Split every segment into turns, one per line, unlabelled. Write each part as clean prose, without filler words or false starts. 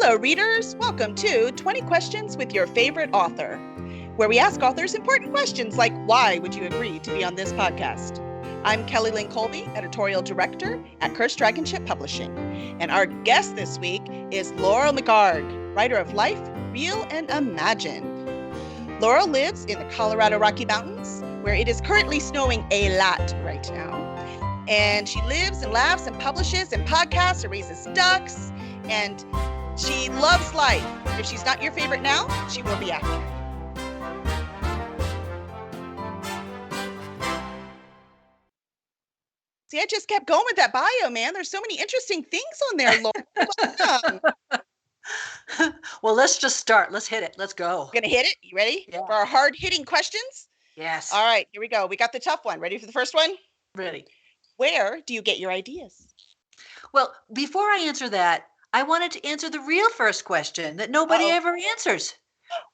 Hello, readers. Welcome to 20 Questions with Your Favorite Author, where we ask authors important questions like, why would you agree to be on this podcast? I'm Kelly Lynn Colby, editorial director at Cursed Dragon Ship Publishing. And our guest this week is Laurel McHargue, writer of Life, Real and Imagined. Laurel lives in the Colorado Rocky Mountains, where it is currently snowing a lot right now. And she lives and laughs and publishes and podcasts and raises ducks. And she loves life. If she's not your favorite now, she will be after. See, I just kept going with that bio, man. There's so many interesting things on there, Laurel.
Well, let's just start. Let's hit it. Let's go.
We're going to hit it. You ready for our hard-hitting questions?
Yes.
All right, here we go. We got the tough one. Ready for the first one?
Ready.
Where do you get your ideas?
Well, before I answer that, I wanted to answer the real first question that nobody ever answers.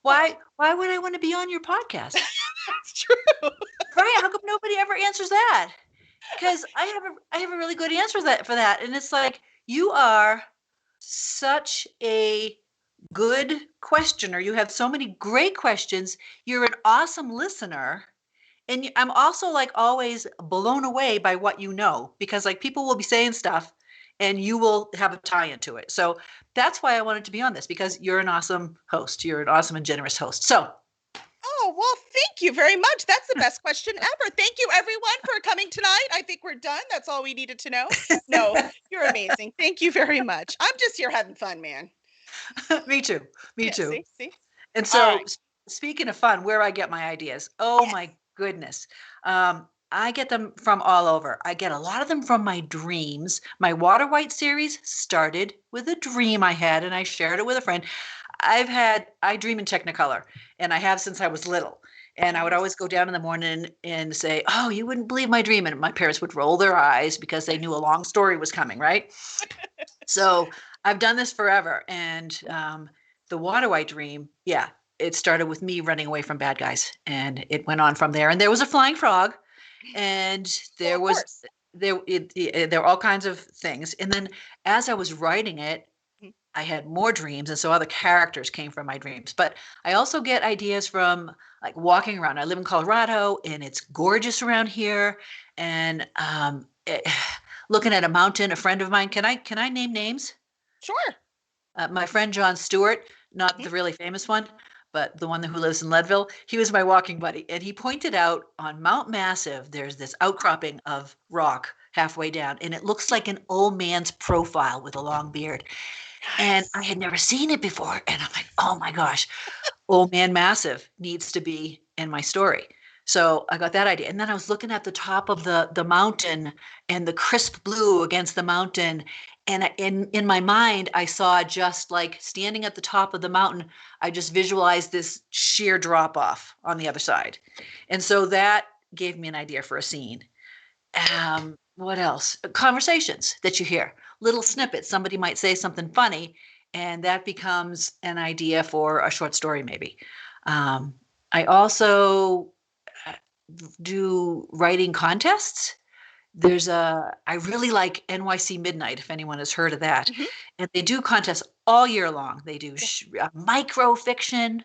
Why would I want to be on your podcast?
That's true.
Right? How come nobody ever answers that? Because I have a really good answer for that. And it's like, you are such a good questioner. You have so many great questions. You're an awesome listener. And I'm also like always blown away by what you know, because like people will be saying stuff and you will have a tie into it. So that's why I wanted to be on this, because you're an awesome host. You're an awesome and generous host. So.
Oh, well, thank you very much. That's the best question ever. Thank you, everyone, for coming tonight. I think we're done. That's all we needed to know. No, you're amazing. Thank you very much. I'm just here having fun, man.
Me too. Me too.
See?
And so speaking of fun, where I get my ideas. Oh, my goodness. I get them from all over. I get a lot of them from my dreams. My Water White series started with a dream I had, and I shared it with a friend. I dream in Technicolor, and I have since I was little. And I would always go down in the morning and say, oh, you wouldn't believe my dream. And my parents would roll their eyes because they knew a long story was coming, right? So I've done this forever. And the Water White dream, it started with me running away from bad guys. And it went on from there. And there was a flying frog. And there were all kinds of things. And then as I was writing it, I had more dreams, and so other characters came from my dreams. But I also get ideas from like walking around. I live in Colorado, and it's gorgeous around here. And looking at a mountain, a friend of mine. Can I name names?
Sure.
My friend John Stewart, not the really famous one, but the one who lives in Leadville. He was my walking buddy, and he pointed out on Mount Massive, there's this outcropping of rock halfway down, and it looks like an old man's profile with a long beard. And I had never seen it before. And I'm like, oh my gosh, Old Man Massive needs to be in my story. So I got that idea. And then I was looking at the top of the mountain and the crisp blue against the mountain. And in my mind, I saw just like standing at the top of the mountain, I just visualized this sheer drop off on the other side. And so that gave me an idea for a scene. What else? Conversations that you hear, little snippets. Somebody might say something funny, and that becomes an idea for a short story, maybe. I also do writing contests. I really like NYC Midnight, if anyone has heard of that. Mm-hmm. And they do contests all year long. They do micro fiction,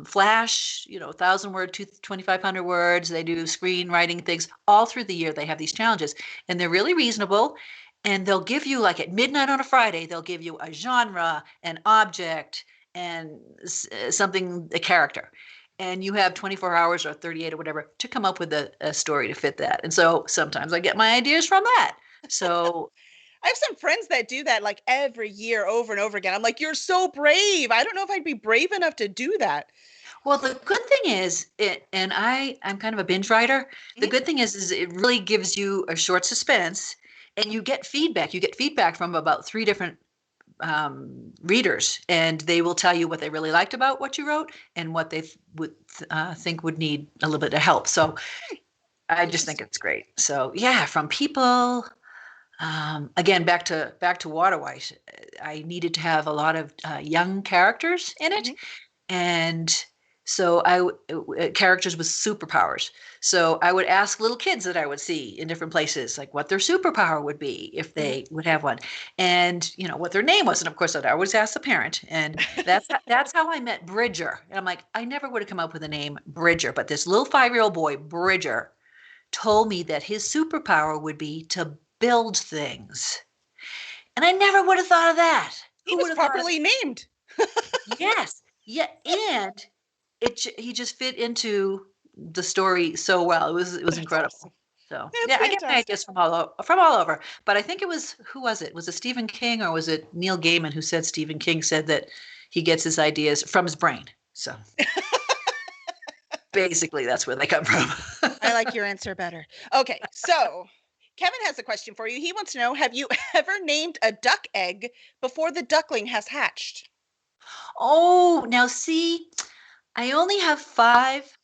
flash, 1,000 word, 2,500 words. They do screenwriting things all through the year. They have these challenges, and they're really reasonable. And they'll give you, like at midnight on a Friday, they'll give you a genre, an object, and a character. And you have 24 hours or 38 or whatever to come up with a story to fit that. And so sometimes I get my ideas from that. So
I have some friends that do that like every year over and over again. I'm like, you're so brave. I don't know if I'd be brave enough to do that.
Well, the good thing is, I'm kind of a binge writer. The good thing is it really gives you a short suspense, and you get feedback. You get feedback from about 3 different readers, and they will tell you what they really liked about what you wrote and what they would think would need a little bit of help. So I just think it's great. So from people. Again, back to Water White, I needed to have a lot of young characters in it. And So characters with superpowers. So I would ask little kids that I would see in different places, like what their superpower would be if they would have one, and what their name was. And of course, I'd always ask the parent. And that's how I met Bridger. And I'm like, I never would have come up with the name Bridger, but this little 5-year-old boy, Bridger, told me that his superpower would be to build things. And I never would have thought of that.
He was properly named.
Yes. Yeah. And he just fit into the story so well. It was incredible.
Awesome.
So
That's
I get my ideas from all over. But I think who was it? Was it Stephen King or was it Neil Gaiman who said Stephen King said that he gets his ideas from his brain? So basically that's where they come from.
I like your answer better. Okay, so Kevin has a question for you. He wants to know, have you ever named a duck egg before the duckling has hatched?
Oh, now see, I only have 5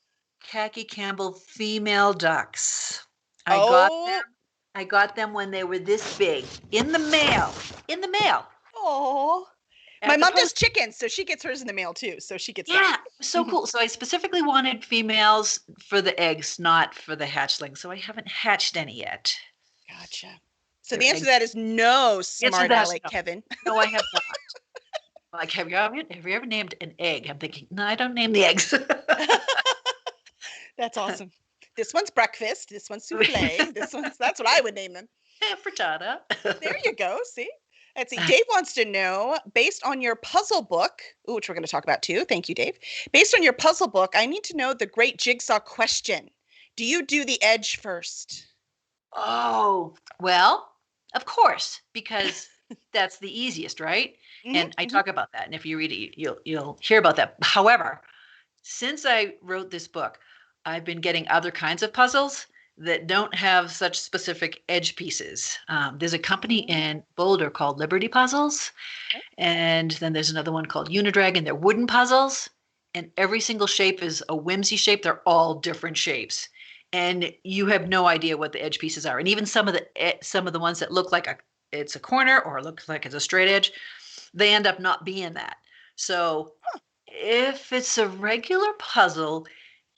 Khaki Campbell female ducks. I got them when they were this big in the mail.
Oh, my mom does chickens, so she gets hers in the mail too. So she gets that.
So cool. So I specifically wanted females for the eggs, not for the hatchling. So I haven't hatched any yet.
Gotcha. So the answer to that is no, smart aleck, Kevin.
No, I have not. Like, have you ever named an egg? I'm thinking, no, I don't name the eggs.
That's awesome. This one's breakfast. This one's souffle. That's what I would name them.
Frittata.
There you go. See? Let's see. Dave wants to know, based on your puzzle book, which we're going to talk about too. Thank you, Dave. Based on your puzzle book, I need to know the great jigsaw question. Do you do the edge first?
Oh, well, of course, because that's the easiest, right? And I talk about that. And if you read it, you'll hear about that. However, since I wrote this book, I've been getting other kinds of puzzles that don't have such specific edge pieces. There's a company in Boulder called Liberty Puzzles. And then there's another one called Unidragon. They're wooden puzzles. And every single shape is a whimsy shape. They're all different shapes. And you have no idea what the edge pieces are. And even some of the ones that look like it's a corner or look like it's a straight edge, they end up not being that. So if it's a regular puzzle,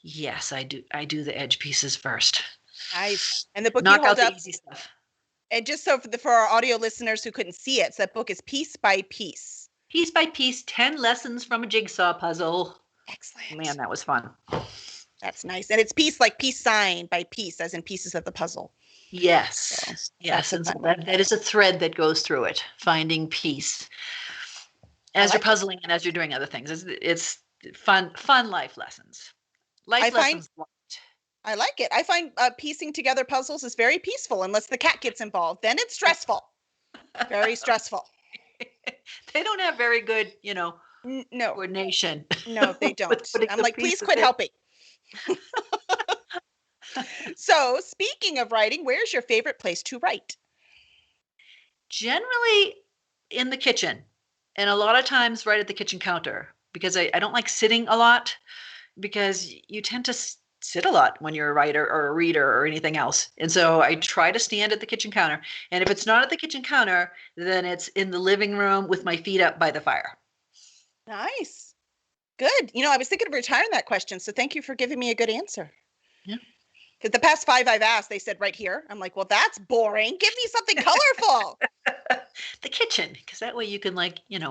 yes, I do the edge pieces first.
Nice. And the book
knock
you hold
out
up,
the easy stuff.
And just so for our audio listeners who couldn't see it, so that book is Piece by Piece.
Piece by Piece, 10 lessons from a jigsaw puzzle.
Excellent.
Man, that was fun.
That's nice. And it's piece like peace sign by piece, as in pieces of the puzzle.
Yes.
So,
yes. And so that is a thread that goes through it, finding peace as you're puzzling and as you're doing other things. It's fun life lessons.
I like it. I find piecing together puzzles is very peaceful unless the cat gets involved. Then it's stressful. Very stressful.
They don't have very good,
no
coordination.
No, they don't. I'm like, please quit helping. So, speaking of writing, where's your favorite place to write?
Generally in the kitchen, and a lot of times right at the kitchen counter, because I don't like sitting a lot, because you tend to sit a lot when you're a writer or a reader or anything else. And so I try to stand at the kitchen counter. And if it's not at the kitchen counter, then it's in the living room with my feet up by the fire.
Nice. Good. I was thinking of retiring that question, so thank you for giving me a good answer.
Yeah.
Because the past 5 I've asked, they said right here. I'm like, well, that's boring. Give me something colorful.
The kitchen, because that way you can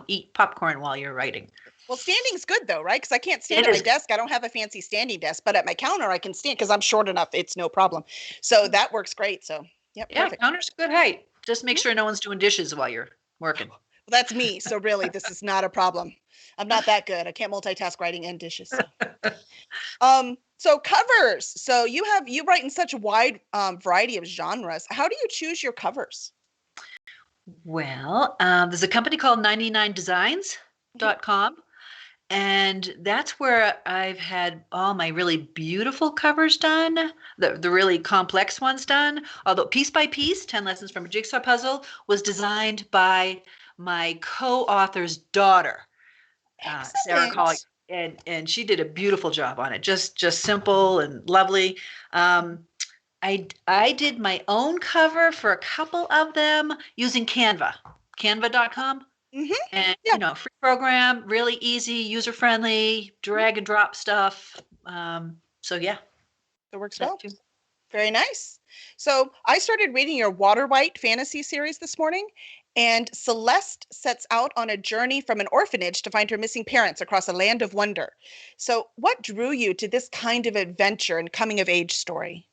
eat popcorn while you're writing.
Well, standing's good though, right? Because I can't stand at my desk. I don't have a fancy standing desk, but at my counter I can stand because I'm short enough. It's no problem. So that works great. So perfect.
Counter's a good height. Just make sure no one's doing dishes while you're working.
Well, that's me. So really, this is not a problem. I'm not that good. I can't multitask writing and dishes. So covers. So you write in such a wide variety of genres. How do you choose your covers?
Well, there's a company called 99designs.com. And that's where I've had all my really beautiful covers done, the really complex ones done. Although Piece by Piece, 10 Lessons from a Jigsaw Puzzle, was designed by my co-author's daughter, Sarah Collier. And she did a beautiful job on it. Just simple and lovely. I did my own cover for a couple of them using Canva, canva.com.
Mm-hmm.
And,
Yeah,
free program, really easy, user-friendly, drag and drop stuff. So yeah,
it works
that
well.
too.
Very nice. So I started reading your Water White fantasy series this morning, and Celeste sets out on a journey from an orphanage to find her missing parents across a land of wonder. So, what drew you to this kind of adventure and coming of age story?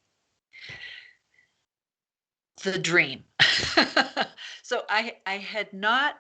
The dream. So I had not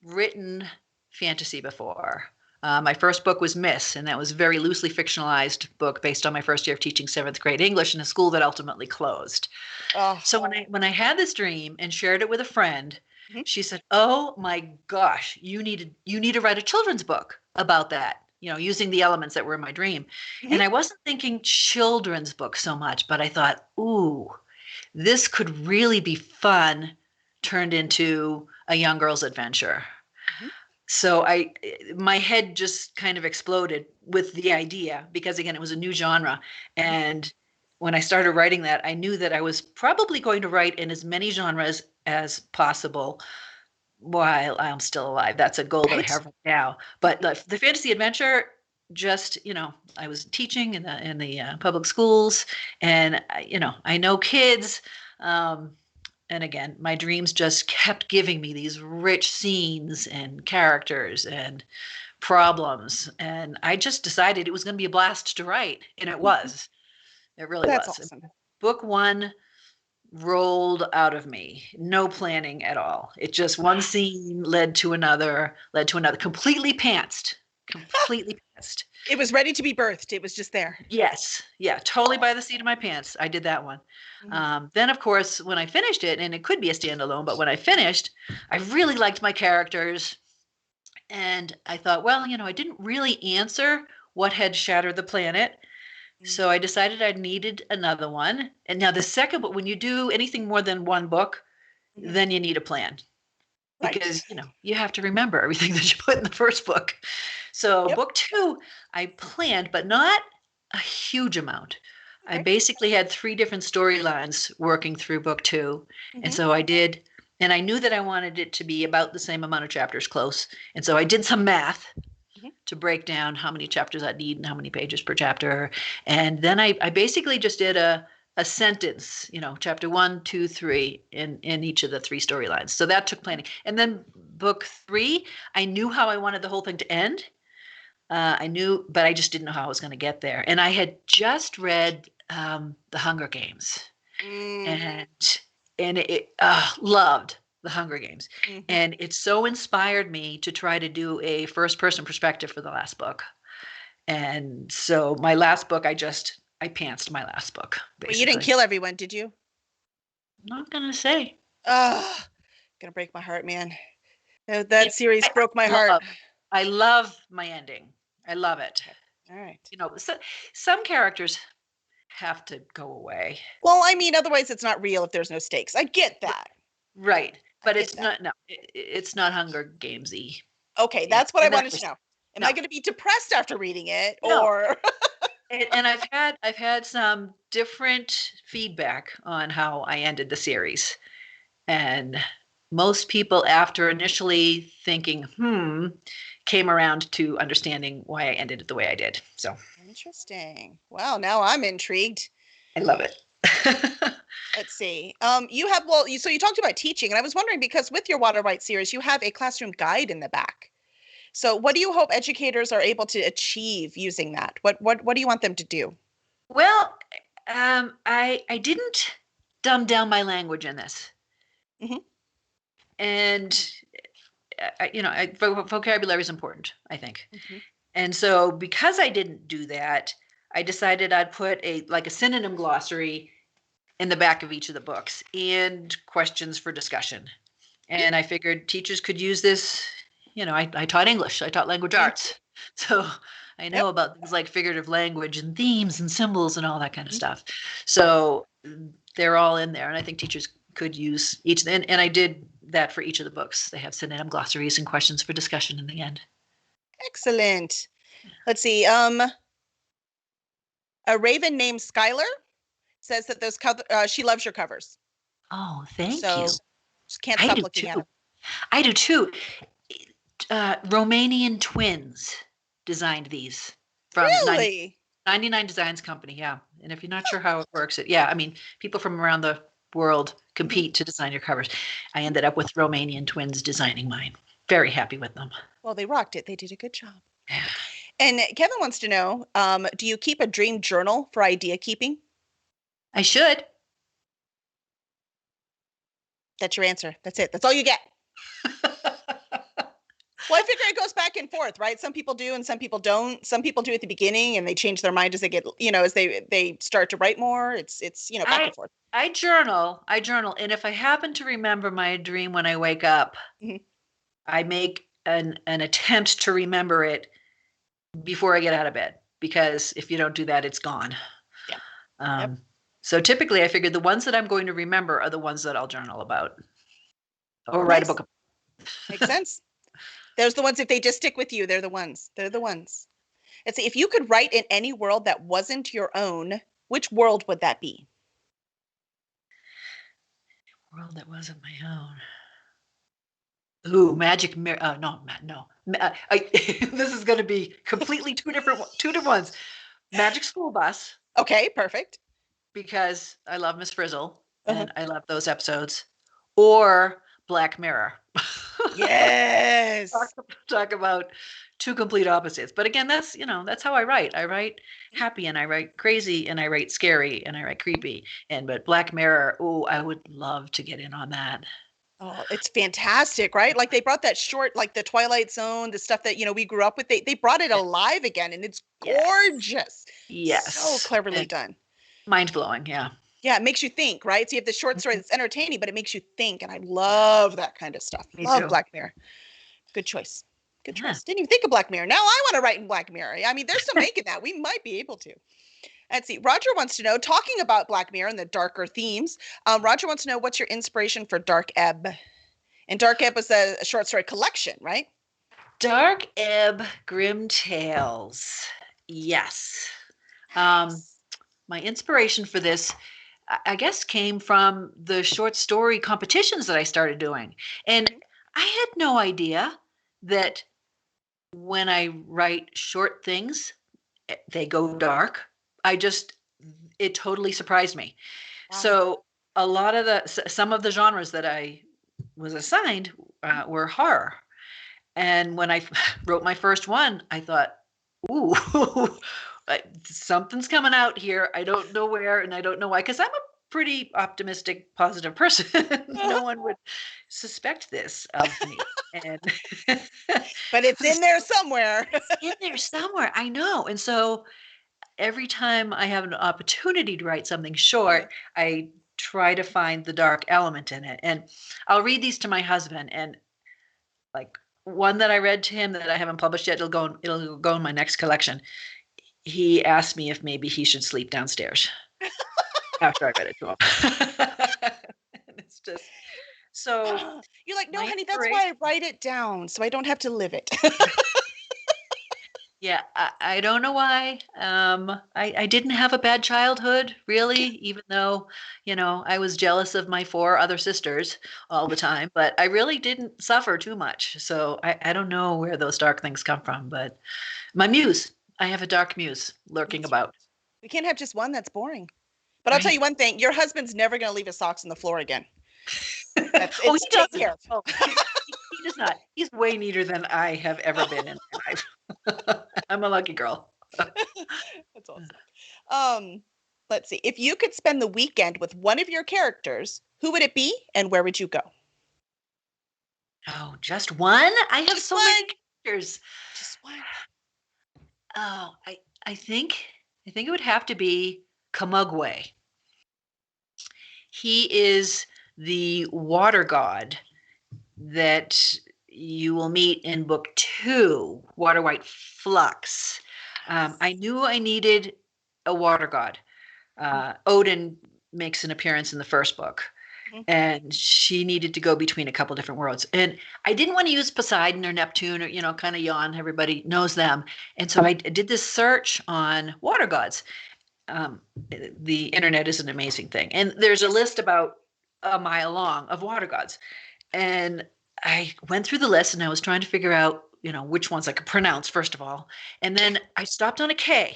written fantasy before. My first book was Miss, and that was a very loosely fictionalized book based on my first year of teaching seventh grade English in a school that ultimately closed.
Oh,
So when I had this dream and shared it with a friend,
mhm,
she said, "Oh my gosh, you need to write a children's book about that." Using the elements that were in my dream.
mhm,
And I wasn't thinking children's book so much, but I thought, ooh, this could really be fun turned into a young girl's adventure.
mhm.
So my head just kind of exploded with the idea because again, it was a new genre. And when I started writing that, I knew that I was probably going to write in as many genres as possible while I'm still alive. That's a goal that I
Right.
have right now. But the fantasy adventure, just I was teaching in the public schools, and I know kids. Um, and again, my dreams just kept giving me these rich scenes and characters and problems. And I just decided it was going to be a blast to write. And it
Mhm.
was. It really
That's
was.
awesome.
Book one rolled out of me, no planning at all. It just one scene led to another, completely pantsed, completely pantsed.
It was ready to be birthed. It was just there.
Yes. Yeah. Totally by the seat of my pants. I did that one.
Mhm.
Then, of course, when I finished it, and it could be a standalone, but when I finished, I really liked my characters. And I thought, well, I didn't really answer what had shattered the planet.
Mhm.
So I decided I needed another one. And now the second book, when you do anything more than one book,
Mhm.
then you need a plan
Right.
because, you have to remember everything that you put in the first book. So
Yep.
book two, I planned, but not a huge amount. I
Okay.
basically had three different storylines working through book two. And
Mhm.
so I did, and I knew that I wanted it to be about the same amount of chapters close. And so I did some math
Mhm.
to break down how many chapters I'd need and how many pages per chapter. And then I basically just did a sentence, chapter one, two, three in each of the three storylines. So that took planning. And then book three, I knew how I wanted the whole thing to end. I knew, but I just didn't know how I was going to get there. And I had just read The Hunger Games,
Mm.
and it loved The Hunger Games,
Mhm.
and it so inspired me to try to do a first person perspective for the last book. And so my last book, I pantsed my last book
But you didn't
basically.
kill everyone, did you?
I'm not gonna say.
Oh, gonna break my heart, man.
Yeah,
That series broke my
I
heart.
love, I love my ending. I love it.
Okay. All right.
So, some characters have to go away.
Well, I mean, otherwise it's not real if there's no stakes. I get that.
Right.
I
But
get
it's
that.
not, no, it's not Hunger Gamesy
Okay,
in,
that's what I
in that
wanted to
respect.
know. Am I
No,
going to be depressed after reading it,
no.
or
And I've had some different feedback on how I ended the series. And most people, after initially thinking, came around to understanding why I ended it the way I did. So
interesting? Well, now I'm intrigued.
I love it.
Let's see. You have so you talked about teaching, and I was wondering because with your Water White series, you have a classroom guide in the back. So, what do you hope educators are able to achieve using that? What do you want them to do?
Well, I didn't dumb down my language in this,
Hmm.
and vocabulary is important, I think.
Hmm.
And so because I didn't do that, I decided I'd put a synonym glossary in the back of each of the books and questions for discussion. And I figured teachers could use this. I taught English, I taught language
Mm.
arts. So I know
Yep.
about things like figurative language and themes and symbols and all that kind of
Mhm.
stuff. So they're all in there. And I think teachers could use each. And I did that for each of the books. They have synonym glossaries and questions for discussion in the end.
Excellent. Let's see. A raven named Skylar says that she loves your covers.
Oh, thank you.
So just can't
I
stop
do
looking at
too.
them.
I do too. Romanian twins designed these from
Really?
99 Designs Company. Yeah. And if you're not sure how it works, I mean, people from around the world
Mhm.
compete to design your covers. I ended up with Romanian twins designing mine. Very happy with them.
Well, they rocked it. They did a good job.
Yeah.
And Kevin wants to know, do you keep a dream journal for idea keeping?
I should.
That's your answer. That's it. That's all you get. Well, I figure it goes back and forth, right? Some people do and some people don't. Some people do at the beginning and they change their mind as they get, as they start to write more. It's back and forth.
I journal. And if I happen to remember my dream when I wake up,
Mhm.
I make an attempt to remember it before I get out of bed, because if you don't do that, it's gone.
Yeah.
Yep. So typically I figured the ones that I'm going to remember are the ones that I'll journal about or write a book about.
Makes sense. There's the ones, if they just stick with you, they're the ones. They're the ones. Let's see, if you could write in any world that wasn't your own, which world would that be?
World that wasn't my own. Ooh, Magic Mirror. No. This is going to be completely two different ones. Magic School Bus,
Okay, perfect.
because I love Miss Frizzle
Uh-huh.
and I love those episodes. Or Black Mirror.
Yes.
Talk about two complete opposites. But again, that's how I write. I write happy and I write crazy and I write scary and I write creepy. But Black Mirror, oh, I would love to get in on that.
Oh, it's fantastic, right? Like they brought that short, like the Twilight Zone, the stuff that, we grew up with. They brought it alive again and it's
Yes.
gorgeous. So
Yes.
cleverly done.
Mind blowing, yeah.
Yeah, it makes you think, right? So you have the short story that's entertaining, but it makes you think. And I love that kind of stuff.
Me
Love
too.
Black Mirror. Good choice. Good
Yeah.
choice. Didn't even think of Black Mirror. Now I want to write in Black Mirror. I mean, they're still making that. We might be able to. Let's see. Roger wants to know, talking about Black Mirror and the darker themes, Roger wants to know, what's your inspiration for Dark Ebb? And Dark Ebb was a short story collection, right?
Dark Ebb Grim Tales. Yes. My inspiration for this, I guess, came from the short story competitions that I started doing. And I had no idea that when I write short things, they go dark. It totally surprised me.
Wow.
So a lot of some of the genres that I was assigned were horror. And when I wrote my first one, I thought, ooh, something's coming out here. I don't know where and I don't know why, because I'm a pretty optimistic, positive person. No one would suspect this of me. And
but it's in there somewhere.
It's in there somewhere. I know. And so every time I have an opportunity to write something short, I try to find the dark element in it. And I'll read these to my husband, and like one that I read to him that I haven't published yet, it'll go in my next collection. He asked me if maybe he should sleep downstairs after I read it to him. And it's just so.
You're like, no, honey, that's why I write it down, so I don't have to live it.
Yeah, I don't know why. I didn't have a bad childhood, really, even though, I was jealous of my 4 other sisters all the time, but I really didn't suffer too much. So I don't know where those dark things come from, but my muse, I have a dark muse lurking about.
We can't have just one. That's boring. But I'll tell you one thing, your husband's never going to leave his socks on the floor again.
He doesn't. Oh, he does not. He's way neater than I have ever been in my life. I'm a lucky girl.
That's awesome. Let's see. If you could spend the weekend with one of your characters, who would it be and where would you go?
Oh, just one? I have so many characters.
Just one.
Oh, I think it would have to be Kamugwe. He is the water god that you will meet in book 2, Water White Flux. I knew I needed a water god. Odin makes an appearance in the first book, and she needed to go between a couple different worlds. And I didn't want to use Poseidon or Neptune or, kind of yawn. Everybody knows them. And so I did this search on water gods. The internet is an amazing thing. And there's a list about a mile long of water gods. And I went through the list and I was trying to figure out, which ones I could pronounce, first of all. And then I stopped on a K,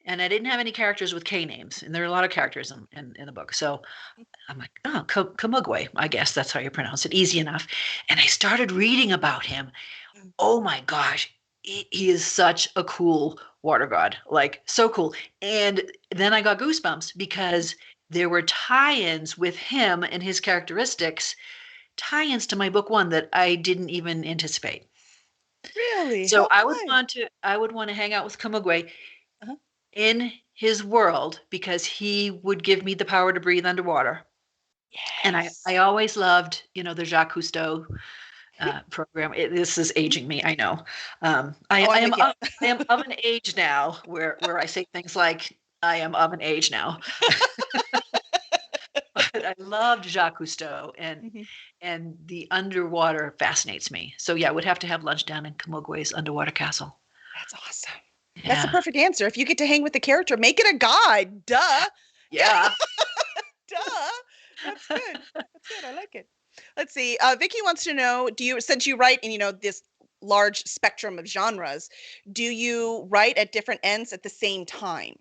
and I didn't have any characters with K names. And there are a lot of characters in the book. So I'm like, oh, Kamugwe, I guess that's how you pronounce it. Easy enough. And I started reading about him. Oh my gosh, he is such a cool water god, like so cool. And then I got goosebumps because there were tie-ins with him and his characteristics, tie-ins to my book one that I didn't even anticipate.
Really?
So
How fun.
I would want to hang out with Kamugwe
Uh-huh.
in his world because he would give me the power to breathe underwater. And I
Yes.
always loved, the Jacques Cousteau program. This is aging me, I know. I
I'm
am
with you.
I am of an age now where I say things like I am of an age now. But I loved Jacques Cousteau,
Mhm.
and the underwater fascinates me. So yeah, I would have to have lunch down in Kamogwe's underwater castle.
That's awesome. That's the
Yeah.
perfect answer. If you get to hang with the character, make it a guy. Duh.
Yeah.
Duh. That's good. That's good. I like it. Let's see. Vicky wants to know, since you write in, this large spectrum of genres, do you write at different ends at the same time?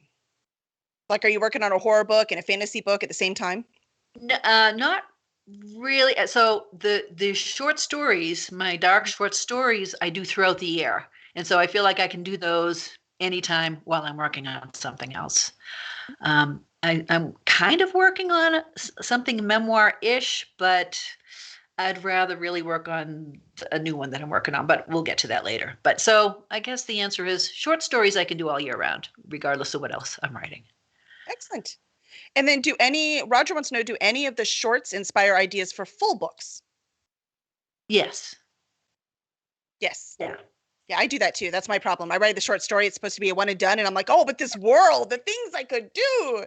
Like, are you working on a horror book and a fantasy book at the same time?
Not really. So the short stories, my dark short stories, I do throughout the year, and so I feel like I can do those anytime while I'm working on something else. I'm kind of working on something memoir-ish, but I'd rather really work on a new one that I'm working on, but we'll get to that later. But so I guess the answer is short stories I can do all year round, regardless of what else I'm writing.
Excellent. And then Roger wants to know, do any of the shorts inspire ideas for full books?
Yes.
Yes.
Yeah.
Yeah, I do that too. That's my problem. I write the short story. It's supposed to be a one and done. And I'm like, oh, but this world, the things I could do.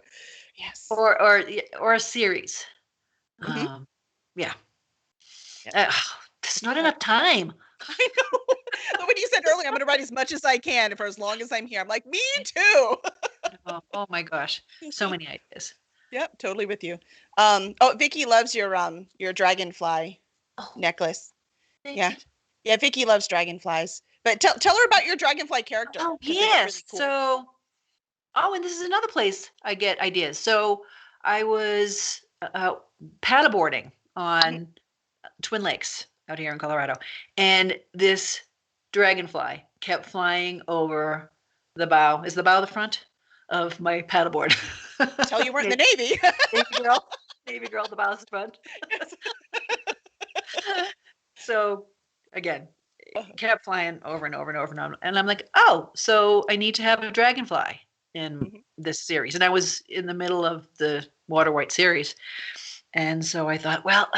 Yes.
Or a series.
Mm-hmm.
Yeah.
Yep.
There's not enough time.
I know. But when you said earlier, I'm going to write as much as I can for as long as I'm here. I'm like, me too.
Oh my gosh. So many ideas.
Yep, totally with you. Vicky loves your dragonfly
Oh,
necklace.
thank
Yeah.
you.
Yeah, Vicky loves dragonflies. But tell her about your dragonfly character,
Oh,
because it's
yes.
really cool.
And this is another place I get ideas. So I was paddleboarding
Mhm.
on Twin Lakes out here in Colorado, and this dragonfly kept flying over the bow. Is the bow the front of my paddleboard?
Tell you weren't in
Navy,
the Navy.
Navy girl, the bow's the front.
Yes.
So again, it kept flying over and over and over and over. And I'm like, oh, so I need to have a dragonfly in
Mhm.
this series. And I was in the middle of the Water White series. And so I thought, well,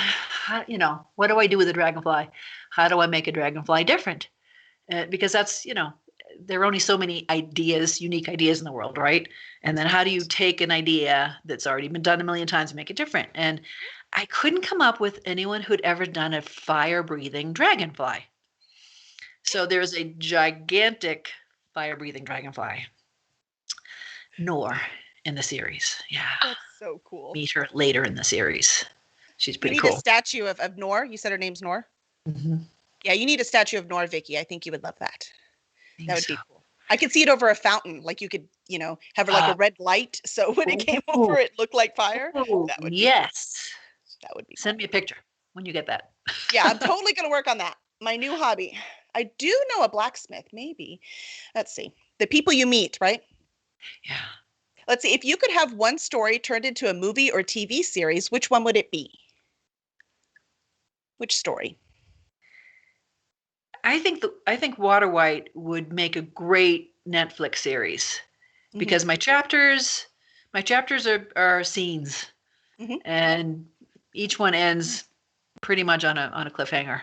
what do I do with a dragonfly? How do I make a dragonfly different? Because that's, there are only so many ideas, unique ideas in the world, right? And then how do you take an idea that's already been done a million times and make it different? And I couldn't come up with anyone who'd ever done a fire-breathing dragonfly. So there's a gigantic fire-breathing dragonfly, Nor, in the series. Yeah.
That's so cool.
Meet her later in the series. She's
We
pretty
need a
cool.
statue of Nor. You said her name's Nor?
Mm-hmm.
Yeah, you need a statue of Nor, Vicky. I think you would love that. That would
So.
be cool. I could see it over a fountain. Like you could, have like a red light. So when it came over, it looked like fire.
Oh,
That would be cool.
yes.
That would be
Send
cool.
me a picture when you get that.
Yeah, I'm totally going to work on that. My new hobby. I do know a blacksmith, maybe. Let's see. The people you meet, right?
Yeah.
Let's see. If you could have one story turned into a movie or TV series, which one would it be? Which story?
I think Water White would make a great Netflix series because my chapters are scenes, and each one ends pretty much on a cliffhanger.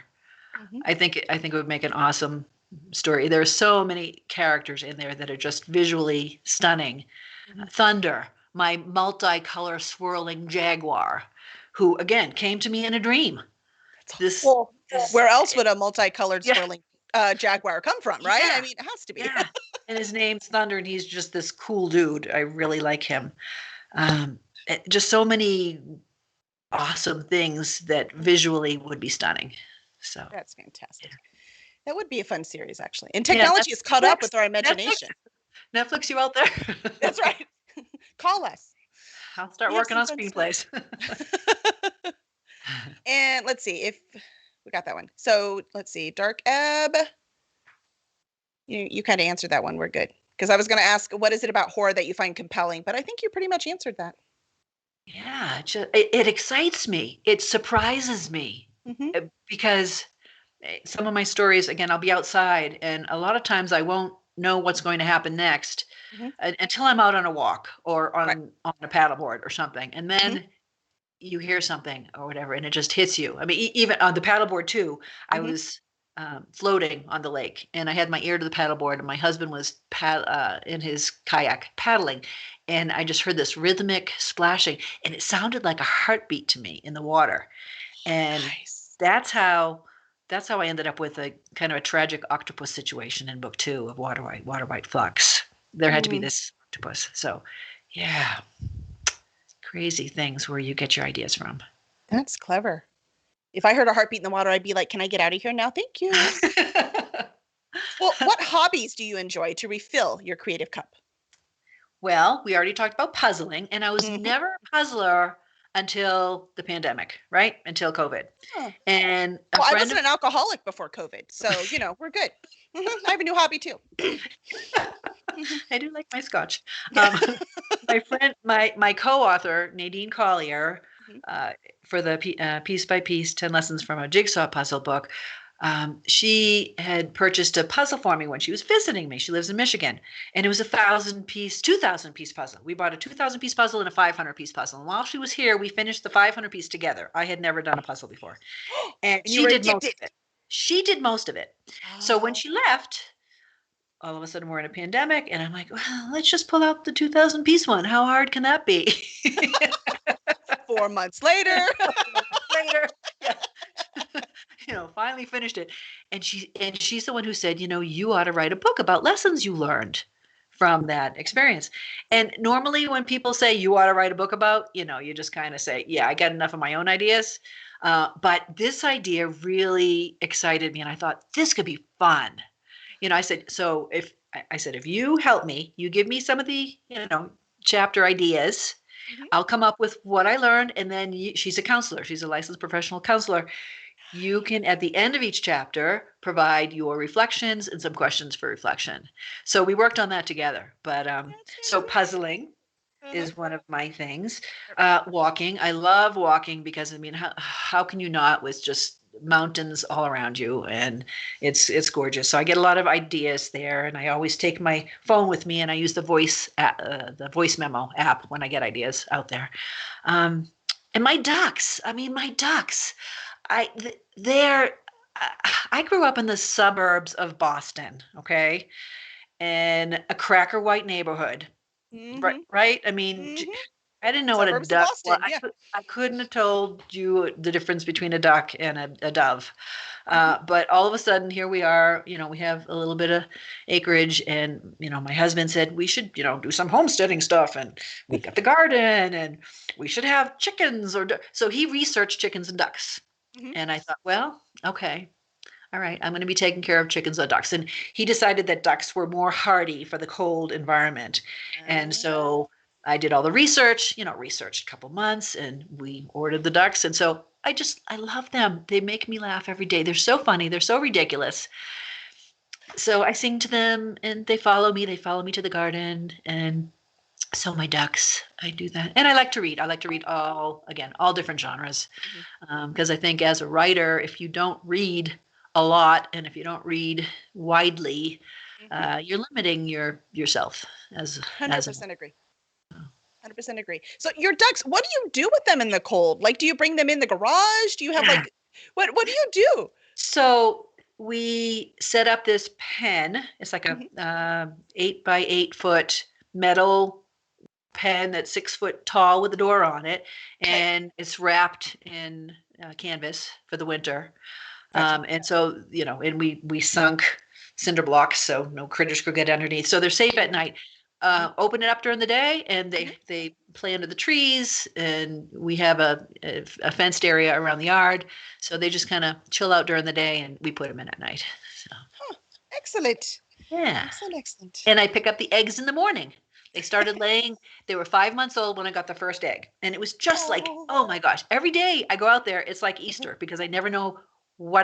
I think it would make an awesome story. There are so many characters in there that are just visually stunning. Thunder, my multicolor swirling jaguar, who again came to me in a dream.
Where else would a multicolored swirling jaguar come from, right?
Yeah,
I mean, it has to be.
Yeah. And his name's Thunder, and he's just this cool dude. I really like him. Just so many awesome things that visually would be stunning. So
That's fantastic. That would be a fun series, actually. And
yeah,
technology has caught up with our
Netflix,
imagination.
Netflix, you out there?
That's right. Call us.
I'll start
We have
working
some
on
fun stuff.
screenplays.
And let's see if we got that one. So let's see, Dark Ebb. You kind of answered that one. We're good. Because I was going to ask, what is it about horror that you find compelling? But I think you pretty much answered that.
Yeah, it excites me. It surprises me because some of my stories, again, I'll be outside, and a lot of times I won't know what's going to happen next until I'm out on a walk or on a paddleboard or something, and then you hear something or whatever, and it just hits you. I mean, even on the paddleboard too, I was floating on the lake, and I had my ear to the paddleboard, and my husband was in his kayak paddling, and I just heard this rhythmic splashing, and it sounded like a heartbeat to me in the water, and that's how I ended up with a kind of a tragic octopus situation in book 2 of Water White Flux. There had to be this octopus. So, yeah, crazy things where you get your ideas from.
That's clever. If I heard a heartbeat in the water, I'd be like, can I get out of here now? Thank you. Well, what hobbies do you enjoy to refill your creative cup?
Well, we already talked about puzzling, and I was never a puzzler until the pandemic, right? Until COVID.
Huh.
And
I wasn't an alcoholic before COVID, so we're good. I have a new hobby too.
I do like my scotch. My friend, my co-author Nadine Collier, for the Piece by Piece 10 Lessons from a Jigsaw Puzzle book. She had purchased a puzzle for me when she was visiting me. She lives in Michigan, and it was a 2,000-piece puzzle. We bought a 2,000-piece puzzle and a 500-piece puzzle. And while she was here, we finished the 500-piece together. I had never done a puzzle before, and she did most of it. She did most of it. So when she left, all of a sudden we're in a pandemic, and I'm like, well, let's just pull out the 2,000-piece one. How hard can that be?
4 months later.
Finally finished it. And she's the one who said, you ought to write a book about lessons you learned from that experience. And normally when people say you ought to write a book about, you just kind of say, yeah, I got enough of my own ideas. But this idea really excited me. And I thought this could be fun. I said, if you help me, you give me some of the, chapter ideas, I'll come up with what I learned. And then she's a counselor. She's a licensed professional counselor. You can, at the end of each chapter, provide your reflections and some questions for reflection. So we worked on that together. But so puzzling is one of my things. Walking. I love walking because, how can you not, with just mountains all around you, and it's gorgeous. So I get a lot of ideas there, and I always take my phone with me, and I use the voice memo app when I get ideas out there. And my ducks. I grew up in the suburbs of Boston, okay, in a cracker white neighborhood, right? I didn't know what a duck was. I couldn't have told you the difference between a duck and a dove. But all of a sudden, here we are. We have a little bit of acreage, and my husband said we should, do some homesteading stuff, and we got the garden, and we should have chickens so he researched chickens and ducks. And I thought, well, okay, all right, I'm going to be taking care of chickens and ducks. And he decided that ducks were more hardy for the cold environment. And so I did all the research, researched a couple months, and we ordered the ducks. And so I love them. They make me laugh every day. They're so funny. They're so ridiculous. So I sing to them, and they follow me. They follow me to the garden. And so my ducks, I do that. And I like to read. I like to read all different genres. Because I think as a writer, if you don't read a lot, and if you don't read widely, you're limiting yourself as
100% agree. 100% agree. So your ducks, what do you do with them in the cold? Like, do you bring them in the garage? Do you have what do you do?
So we set up this pen. It's like a 8 by 8 foot metal pen that's 6 foot tall with a door on it, and it's wrapped in canvas for the winter. And so, and we sunk cinder blocks so no critters could get underneath. So they're safe at night. Open it up during the day, and they play under the trees, and we have a fenced area around the yard. So they just kind of chill out during the day, and we put them in at night. So
Excellent.
yeah.
Excellent.
And I pick up the eggs in the morning. They started laying. They were 5 months old when I got the first egg. And it was just like, oh my gosh, every day I go out there, it's like Easter because I never know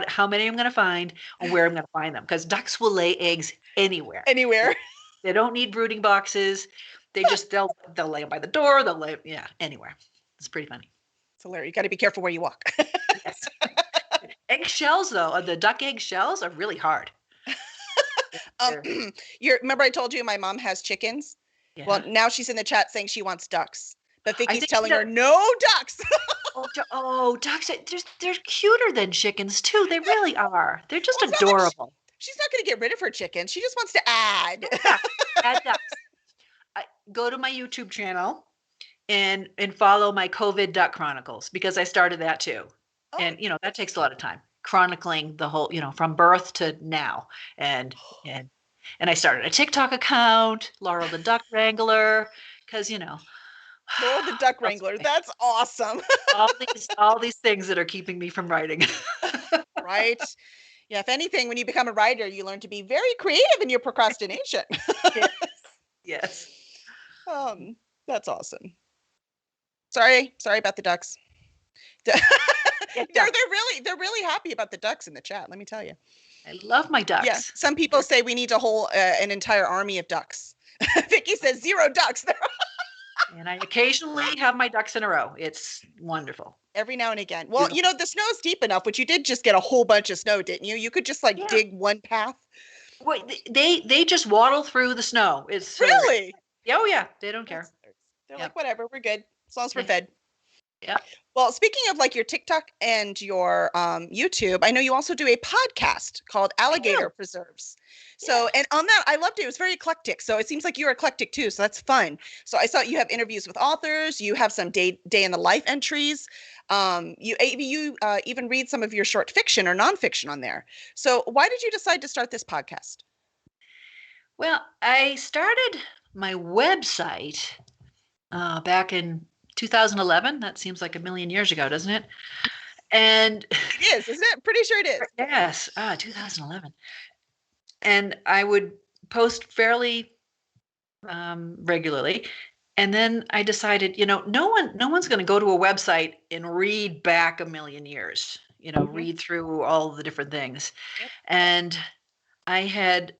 how many I'm going to find or where I'm going to find them, because ducks will lay eggs anywhere.
Anywhere.
They don't need brooding boxes. They just, they'll lay them by the door. They'll lay, anywhere. It's pretty funny.
It's hilarious. You got to be careful where you walk.
Yes. Eggshells, though, the duck egg shells are really hard.
Remember I told you my mom has chickens?
Yeah.
Well, now she's in the chat saying she wants ducks. But Vicky's
think
telling her, no ducks.
Ducks, they're cuter than chickens, too. They really are. They're just adorable.
She's not going to get rid of her chickens. She just wants to add.
Add ducks. Go to my YouTube channel and follow my COVID Duck Chronicles, because I started that, too. Oh. And, that takes a lot of time. Chronicling the whole, from birth to now. And I started a TikTok account, Laurel the Duck Wrangler, because,
Laurel the Duck Wrangler. That's awesome.
all these things that are keeping me from writing.
Right. Yeah. If anything, when you become a writer, you learn to be very creative in your procrastination.
Yes.
That's awesome. Sorry about the ducks. They're really happy about the ducks in the chat. Let me tell you.
I love my ducks.
Yeah. Some people say we need a whole an entire army of ducks. Vicky says 0 ducks.
And I occasionally have my ducks in a row. It's wonderful.
Every now and again. Well, the snow's deep enough, which you did just get a whole bunch of snow, didn't you? You could just dig one path.
Well, they just waddle through the snow. It's
really?
Oh yeah. They don't care.
They're like, whatever, we're good as long as we're fed.
Yeah.
Well, speaking of like your TikTok and your YouTube, I know you also do a podcast called Alligator Preserves. So, and on that, I loved it. It was very eclectic. So it seems like you're eclectic too. So that's fun. So I saw you have interviews with authors. You have some day in the life entries. You even read some of your short fiction or nonfiction on there. So why did you decide to start this podcast?
Well, I started my website back in 2011. That seems like a million years ago, doesn't it? And
it is, isn't it? Pretty sure it is.
Yes, 2011. And I would post fairly regularly. And then I decided, no one's going to go to a website and read back a million years, read through all the different things. Yep. And I had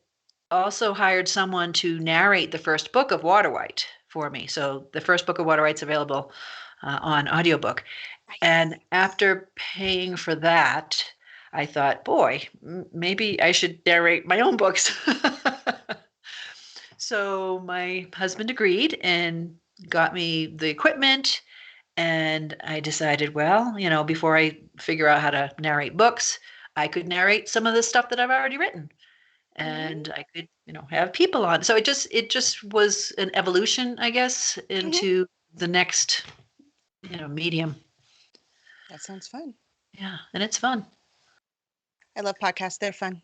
also hired someone to narrate the first book of Water White for me. So the first book of Water White's available on audiobook. Nice. And after paying for that, I thought, boy, maybe I should narrate my own books. So my husband agreed and got me the equipment. And I decided, well, before I figure out how to narrate books, I could narrate some of the stuff that I've already written. And I could, have people on. So it just was an evolution, I guess, into the next, medium.
That sounds fun.
Yeah. And it's fun.
I love podcasts. They're fun.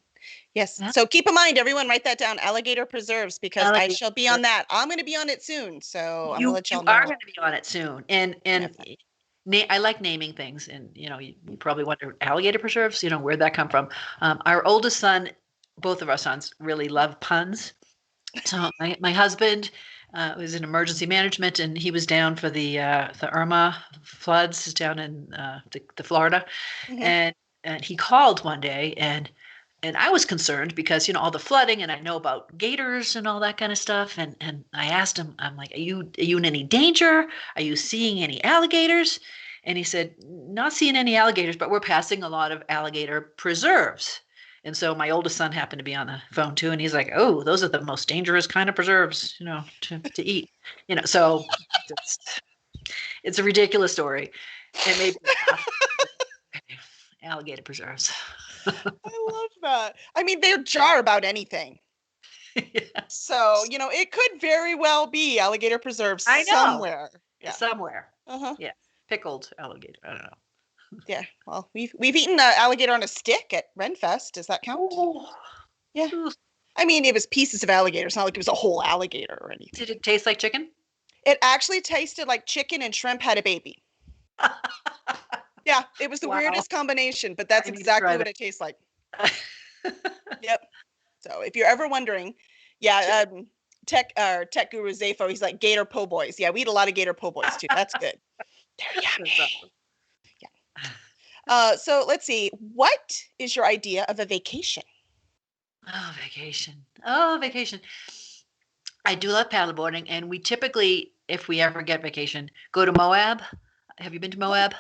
Yes. Yeah. So keep in mind, everyone, write that down, Alligator Preserves, because I shall be on that. I'm going to be on it soon. So I'm going to let y'all know. You are
going to be on it soon. And I like naming things. And, you probably wonder, Alligator Preserves, where'd that come from? Our oldest son, both of our sons really love puns. So my husband was in emergency management, and he was down for the Irma floods down in the Florida. Mm-hmm. And he called one day, and I was concerned because, all the flooding, and I know about gators and all that kind of stuff. And I asked him, I'm like, are you in any danger? Are you seeing any alligators? And he said, not seeing any alligators, but we're passing a lot of alligator preserves. And so my oldest son happened to be on the phone too. And he's like, oh, those are the most dangerous kind of preserves, to eat, so it's a ridiculous story. And maybe alligator preserves.
I love that. I mean, they jar about anything. Yes. So, it could very well be alligator preserves somewhere. Yeah.
Somewhere. Yeah. Pickled alligator. I don't know.
Yeah. Well, we've eaten alligator on a stick at Renfest. Does that count? Oh. Yeah. I mean, it was pieces of alligator. It's not like it was a whole alligator or anything.
Did it taste like chicken?
It actually tasted like chicken and shrimp had a baby. Yeah, it was the
Wow.
weirdest combination, but that's
I need to try
exactly what
that.
it tastes like. Yep. So if you're ever wondering, yeah, tech guru Zafo, he's like Gator po' boys. Yeah, we eat a lot of Gator po' boys too. That's good. They're yummy.
That's awesome.
So let's see. What is your idea of a vacation?
Oh, vacation. Oh, vacation. I do love paddleboarding, and we typically, if we ever get vacation, go to Moab. Have you been to Moab?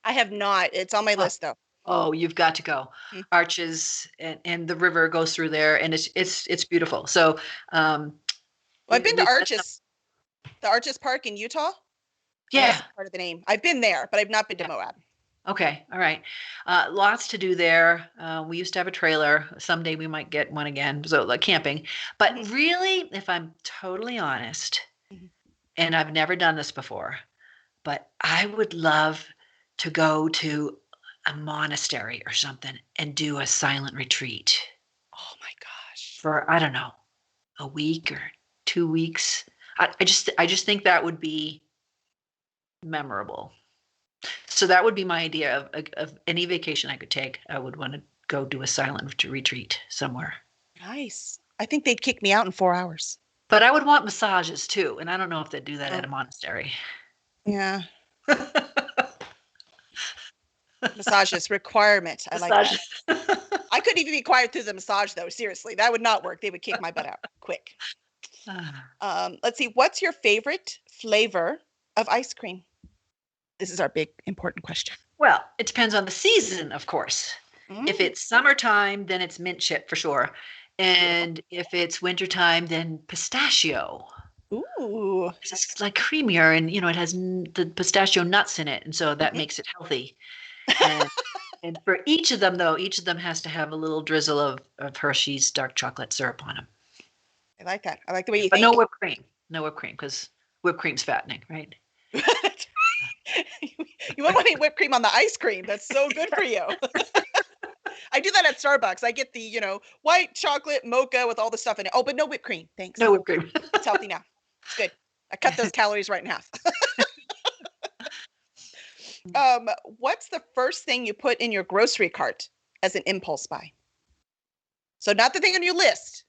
I have not. It's on my
Oh,
list though.
oh, you've got to go.
Mm.
Arches and the river goes through there, and it's beautiful. So,
Well, I've been to
we've got
Arches, the Arches Park in Utah.
yeah.
That's part of the name. I've been there, but I've not been to
Yeah.
Moab.
Okay. All right. Lots to do there. We used to have a trailer. Someday we might get one again. So like camping. But
Mhm.
really, if I'm totally honest,
Mhm.
and I've never done this before, but I would love to go to a monastery or something and do a silent retreat
Oh my gosh.
for, I don't know, a week or 2 weeks. I just think that would be memorable. So that would be my idea of any vacation I could take. I would want to go do a silent retreat somewhere.
Nice. I think they'd kick me out in 4 hours.
But I would want massages too, and I don't know if they'd do that
Oh.
at a monastery.
Yeah. Massages requirement. I like that. I couldn't even be quiet through the massage though. Seriously, that would not work. They would kick my butt out quick. Let's see. What's your favorite flavor of ice cream? This is our big important question.
Well, it depends on the season, of course. If it's summertime, then it's mint chip for sure. And if it's wintertime, then pistachio.
Ooh.
It's just like creamier, and it has the pistachio nuts in it, and so that
Mhm.
makes it healthy. And and for each of them, though, each of them has to have a little drizzle of Hershey's dark chocolate syrup on them.
I like that. I like the way you
But
think.
no whipped cream. No whipped cream, because whipped cream's fattening, right?
You won't want any whipped cream on the ice cream. That's so good for you. I do that at Starbucks. I get the, white chocolate mocha with all the stuff in it. Oh, but no whipped cream. Thanks.
No whipped cream.
It's healthy now. It's good. I cut those calories right in half. What's the first thing you put in your grocery cart as an impulse buy? So not the thing on your list,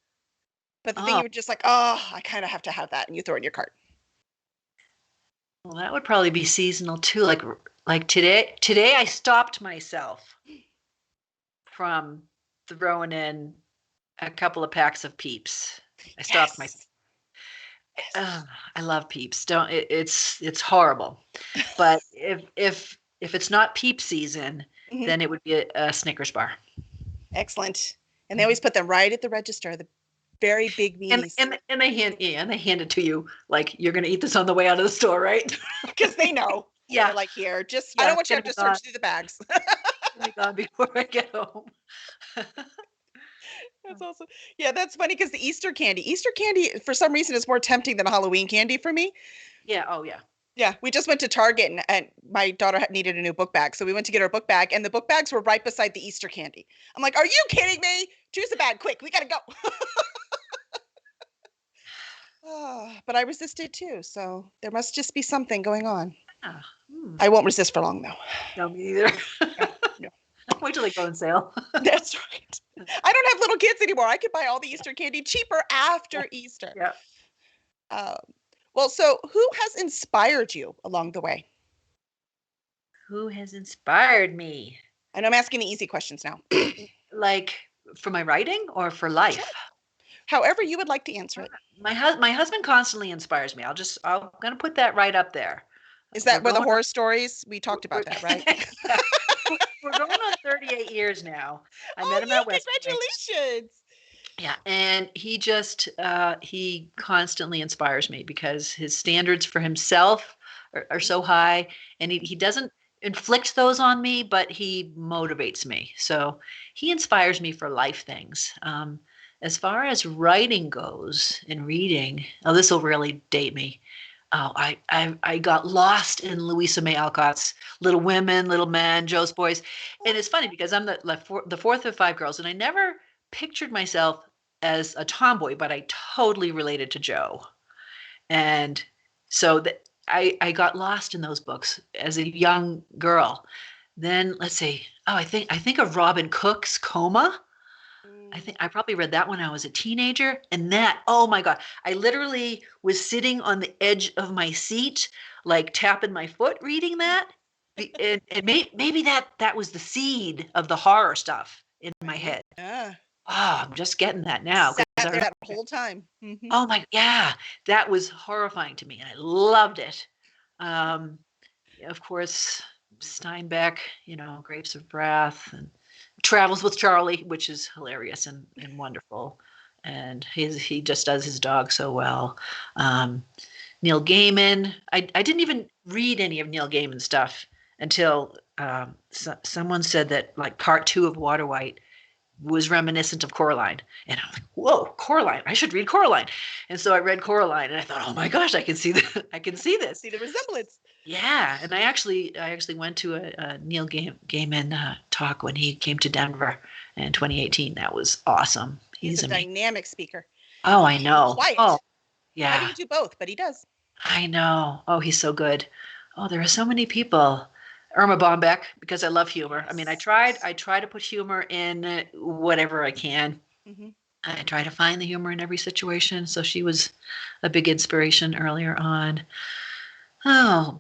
but the thing
Oh,
you were just like, oh, I kind of have to have that, and you throw it in your cart.
well, that would probably be seasonal too. Like today I stopped myself from throwing in a couple of packs of Peeps. I stopped myself.
Yes.
I love Peeps. Don't it's horrible. But if it's not Peep season,
Mhm.
then it would be a Snickers bar.
Excellent. And they always put them right at the register, the very big
And
meanies.
and they hand it to you like you're gonna eat this on the way out of the store, right?
Because they know.
Yeah.
They're like, here, I
Yeah,
don't
it's
want you to
gonna
have
be
to
gone.
search through the bags.
It's gonna be gone before I get home.
That's awesome. Yeah, that's funny because the Easter candy. Easter candy, for some reason, is more tempting than Halloween candy for me.
Yeah. Oh yeah.
Yeah, we just went to Target and my daughter needed a new book bag. So we went to get her book bag, and the book bags were right beside the Easter candy. I'm like, are you kidding me? Choose the bag quick. We got to go. But I resisted too. So there must just be something going on.
Ah,
I won't resist for long, though.
no, me either.
No.
Wait till they go on sale.
That's right. I don't have little kids anymore. I could buy all the Easter candy cheaper after Easter.
Yeah.
Well, so who has inspired you along the way?
Who has inspired me?
I know I'm asking the easy questions now.
Like for my writing or for life?
Sure. However you would like to answer it.
My husband constantly inspires me. I'm gonna put that right up there.
Is
We're
that where the
going
horror stories? We talked about that, right?
Yeah. We're going on 38 years now. I met him
Oh,
at West Point.
congratulations.
Yeah, and he constantly inspires me because his standards for himself are so high, and he doesn't inflict those on me, but he motivates me. So he inspires me for life things. As far as writing goes and reading, this will really date me. Oh, I got lost in Louisa May Alcott's Little Women, Little Men, Joe's Boys, and it's funny because I'm the fourth of five girls, and I never pictured myself as a tomboy, but I totally related to Joe. And So that I got lost in those books as a young girl. Then let's see. Oh, I think of Robin Cook's Coma. I think I probably read that when I was a teenager. And that, oh my God, I literally was sitting on the edge of my seat, like tapping my foot reading that. And maybe that was the seed of the horror stuff in my
Right.
head.
Yeah.
Oh, I'm just getting that now.
Sat
'Cause I
there
remember,
that whole time.
oh my, yeah, that was horrifying to me. And I loved it. Um, of course, Steinbeck, Grapes of Wrath and Travels with Charlie, which is hilarious and wonderful. And he just does his dog so well. Neil Gaiman. I didn't even read any of Neil Gaiman's stuff until someone said that like part 2 of Water White was reminiscent of Coraline. And I'm like, whoa, Coraline, I should read Coraline. And so I read Coraline and I thought, oh my gosh, I can see I can see this.
See the resemblance.
Yeah. And I actually went to a Neil Gaiman talk when he came to Denver in 2018. That was awesome.
He's a
amazing.
dynamic speaker.
Oh, I know.
Quiet.
Oh,
How
yeah.
do you do both? But he does.
I know. Oh, he's so good. Oh, there are so many people. Irma Bombeck, because I love humor. I mean, I try to put humor in whatever I can.
Mhm.
I try to find the humor in every situation. So she was a big inspiration earlier on. Oh,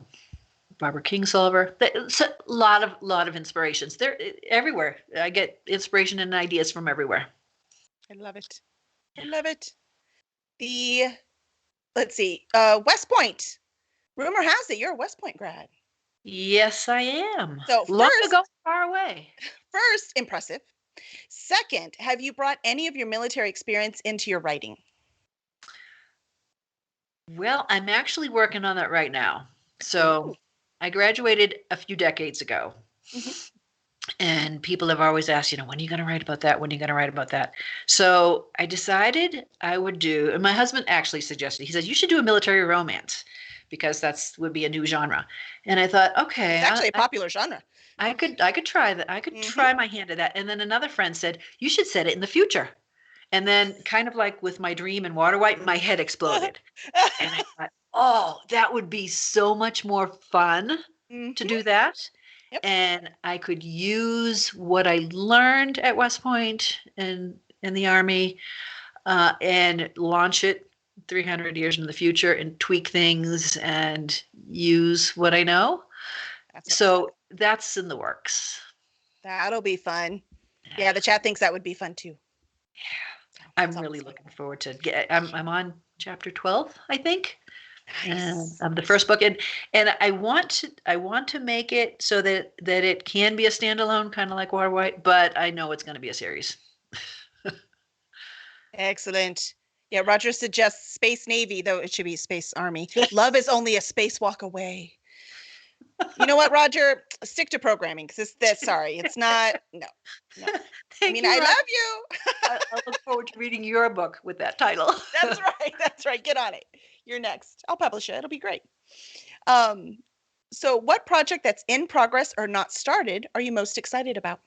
Barbara Kingsolver. It's a lot of inspirations. They're everywhere. I get inspiration and ideas from everywhere.
I love it. I love it. Let's see, West Point. Rumor has it you're a West Point grad.
Yes, I am.
So
Long ago, far away.
First, impressive. Second, have you brought any of your military experience into your writing?
Well, I'm actually working on that right now. So I graduated a few decades ago.
Mhm.
And people have always asked, when are you going to write about that? When are you going to write about that? So I decided I would do, and my husband actually suggested, he says, you should do a military romance because would be a new genre. And I thought, okay.
It's actually a popular genre.
I could try that. I could try my hand at that. And then another friend said, you should set it in the future. And then kind of like with my dream in Water White, my head exploded. And I thought, oh, that would be so much more fun to do that.
Yep.
And I could use what I learned at West Point and in the Army and launch it 300 years into the future and tweak things and use what I know. So that's in the works.
That'll be fun. Yeah, the chat thinks that would be fun too.
Yeah, I'm really looking forward to I'm on chapter 12, I think. Nice. Of the first book, and I want to make it so that it can be a standalone, kind of like Water White, but I know it's going to be a series.
Excellent. Yeah, Roger suggests Space Navy, though it should be Space Army. Love is only a spacewalk away. You know what, Roger? Stick to programming because sorry, it's not. No. I mean, I love you.
I look forward to reading your book with that title.
That's right. That's right. Get on it. You're next. I'll publish it. It'll be great. So what project that's in progress or not started are you most excited about?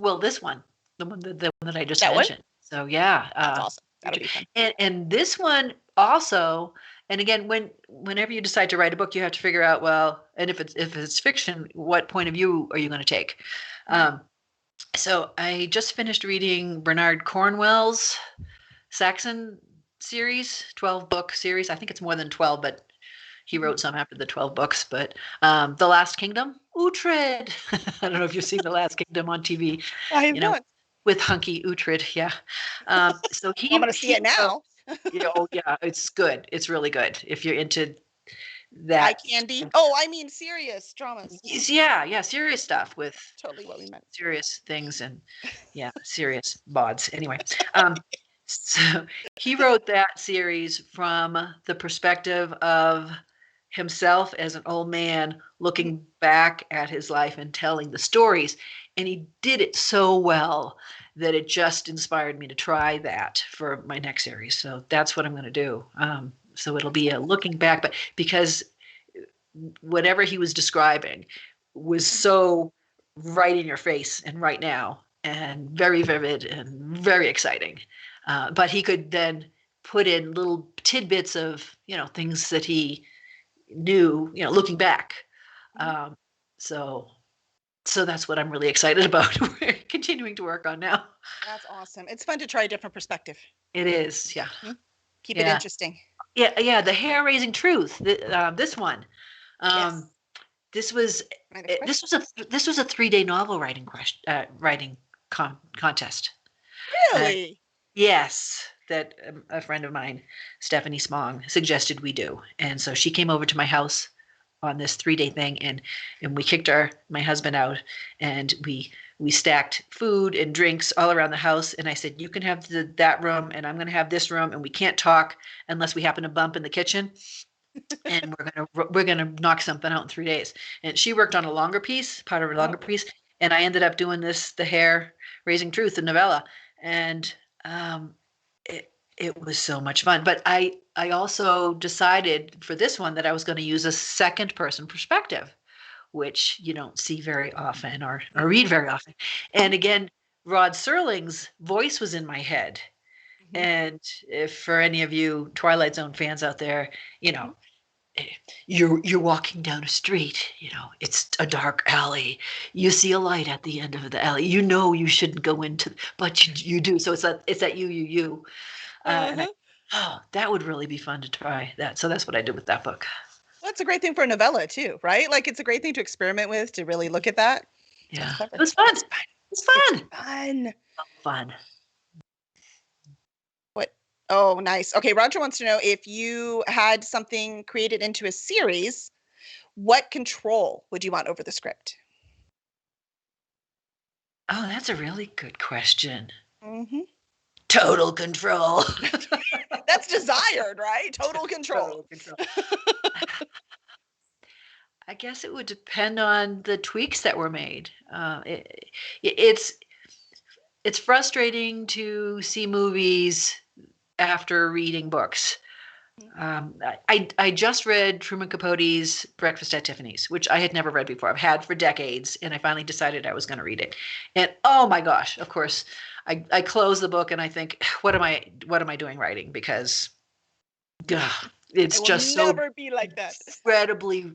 Well, this one, the one that I just mentioned. So yeah.
That's awesome. That'll be fun.
And this one also, and again, whenever you decide to write a book, you have to figure out, well, and if it's fiction, what point of view are you going to take? So I just finished reading Bernard Cornwell's Saxon series, 12-book series. I think it's more than 12, but he wrote some after the 12 books. But The Last Kingdom, Uhtred. I don't know if you've seen The Last Kingdom on TV.
I have not.
With hunky Uhtred, yeah. So
I'm going to see it now.
Oh yeah, it's good. It's really good if you're into that.
Eye candy. Oh, I mean serious dramas.
Yeah, serious stuff with
totally what we meant.
Serious things and serious bods. Anyway, so he wrote that series from the perspective of himself as an old man looking back at his life and telling the stories, and he did it so well that it just inspired me to try that for my next series. So that's what I'm going to do. So it'll be a looking back, but because whatever he was describing was so right in your face and right now and very vivid and very exciting. But he could then put in little tidbits of, things that he new, looking back. So that's what I'm really excited about. We're continuing to work on now.
That's awesome. It's fun to try a different perspective.
It is, yeah.
Keep it interesting.
Yeah. The hair-raising truth. This one.
Yes.
This was a 3-day novel writing contest.
Really?
Yes, that a friend of mine, Stephanie Smong, suggested we do, and so she came over to my house on this 3-day thing, and we kicked my husband out, and we stacked food and drinks all around the house, and I said, you can have that room, and I'm going to have this room, and we can't talk unless we happen to bump in the kitchen. And we're gonna knock something out in 3 days. And she worked on a longer piece, part of a longer piece, and I ended up doing the hair raising truth, the novella, and it was so much fun. But I also decided for this one that I was going to use a second person perspective, which you don't see very often or read very often. And again, Rod Serling's voice was in my head. And if for any of you Twilight Zone fans out there, you're walking down a street, it's a dark alley. You see a light at the end of the alley. You shouldn't go into, but you do. So it's that you. And that would really be fun to try that. So that's what I did with that book.
That's a great thing for a novella too, right? Like it's a great thing to experiment with, to really look at that.
Yeah, it was fun. It's fun.
Fun. What? Oh, nice. Okay, Roger wants to know if you had something created into a series, what control would you want over the script?
Oh, that's a really good question. Total control.
That's desired, right? Total control.
I guess it would depend on the tweaks that were made. It's frustrating to see movies after reading books. I just read Truman Capote's Breakfast at Tiffany's, which I had never read before. I've had for decades, and I finally decided I was going to read it. And oh my gosh, of course, I close the book and I think, what am I doing writing? Because it's just so
never be like that.
Incredibly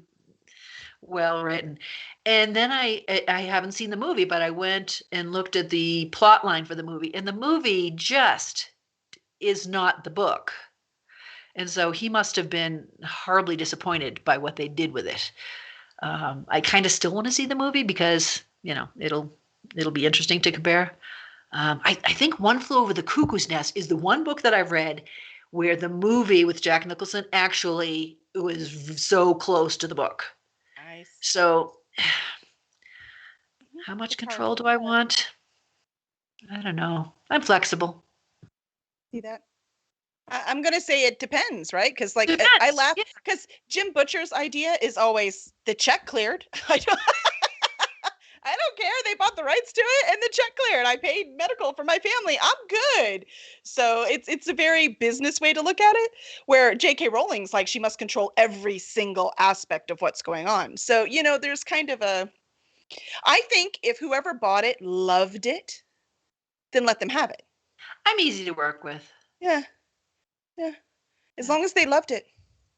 well written. And then I haven't seen the movie, but I went and looked at the plot line for the movie, and the movie just is not the book. And so he must have been horribly disappointed by what they did with it. I kind of still want to see the movie because, it'll be interesting to compare. I think One Flew Over the Cuckoo's Nest is the one book that I've read where the movie with Jack Nicholson actually was so close to the book.
Nice.
So how much control do I want? I don't know. I'm flexible.
See that? I'm going to say it depends, right? Because I laugh because Jim Butcher's idea is always the check cleared. I don't care. They bought the rights to it and the check cleared. I paid medical for my family. I'm good. So it's a very business way to look at it, where J.K. Rowling's like, she must control every single aspect of what's going on. So, there's kind of I think if whoever bought it loved it, then let them have it.
I'm easy to work with.
Yeah. Yeah. As long as they loved it.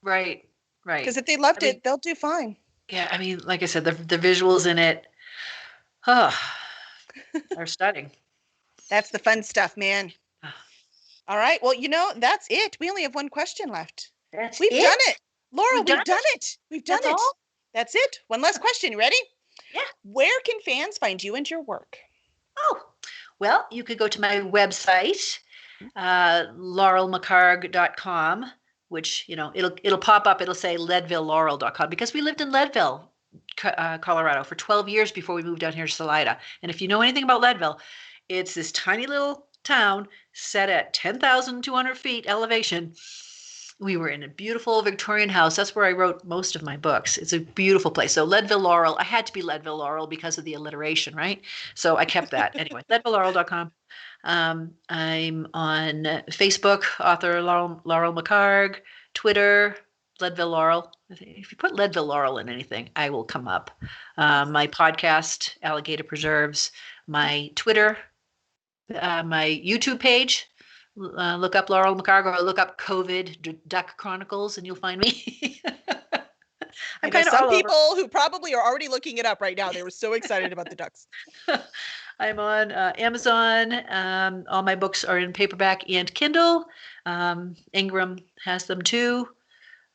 Right.
Because if they loved it, they'll do fine.
Yeah. I mean, like I said, the visuals in it are stunning.
That's the fun stuff, man. All right. Well, that's it. We only have one question left. We've done it. Laurel, we've done it. We've done it. That's it. One last question. You ready?
Yeah.
Where can fans find you and your work?
Oh, well, you could go to my website, laurelmchargue.com, which, it'll pop up. It'll say leadvillelaurel.com because we lived in Leadville, Colorado for 12 years before we moved down here to Salida. And if you know anything about Leadville, it's this tiny little town set at 10,200 feet elevation. We were in a beautiful Victorian house. That's where I wrote most of my books. It's a beautiful place. So Leadville Laurel, I had to be Leadville Laurel because of the alliteration, right? So I kept that. Anyway, leadvillelaurel.com. I'm on Facebook, author Laurel McHargue, Twitter, Leadville Laurel. If you put Leadville Laurel in anything, I will come up. My podcast, Alligator Preserves, my Twitter, my YouTube page. Look up Laurel McHargue or look up COVID Duck Chronicles and you'll find me.
I know
kind of
some
all over.
people who probably are already looking it up right now. They were so excited about the ducks.
I'm on Amazon. All my books are in paperback and Kindle. Ingram has them too.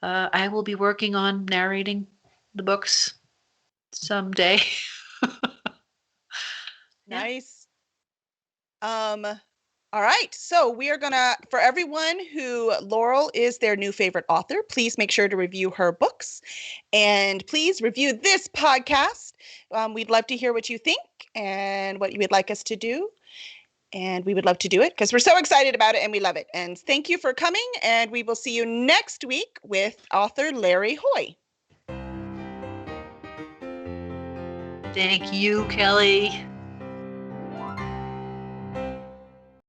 I will be working on narrating the books someday. Yeah.
Nice. All right. So we are gonna, for everyone who Laurel is their new favorite author, please make sure to review her books, and please review this podcast. We'd love to hear what you think and what you would like us to do. And we would love to do it because we're so excited about it and we love it. And thank you for coming. And we will see you next week with author Larry Hoy.
Thank you, Kelly.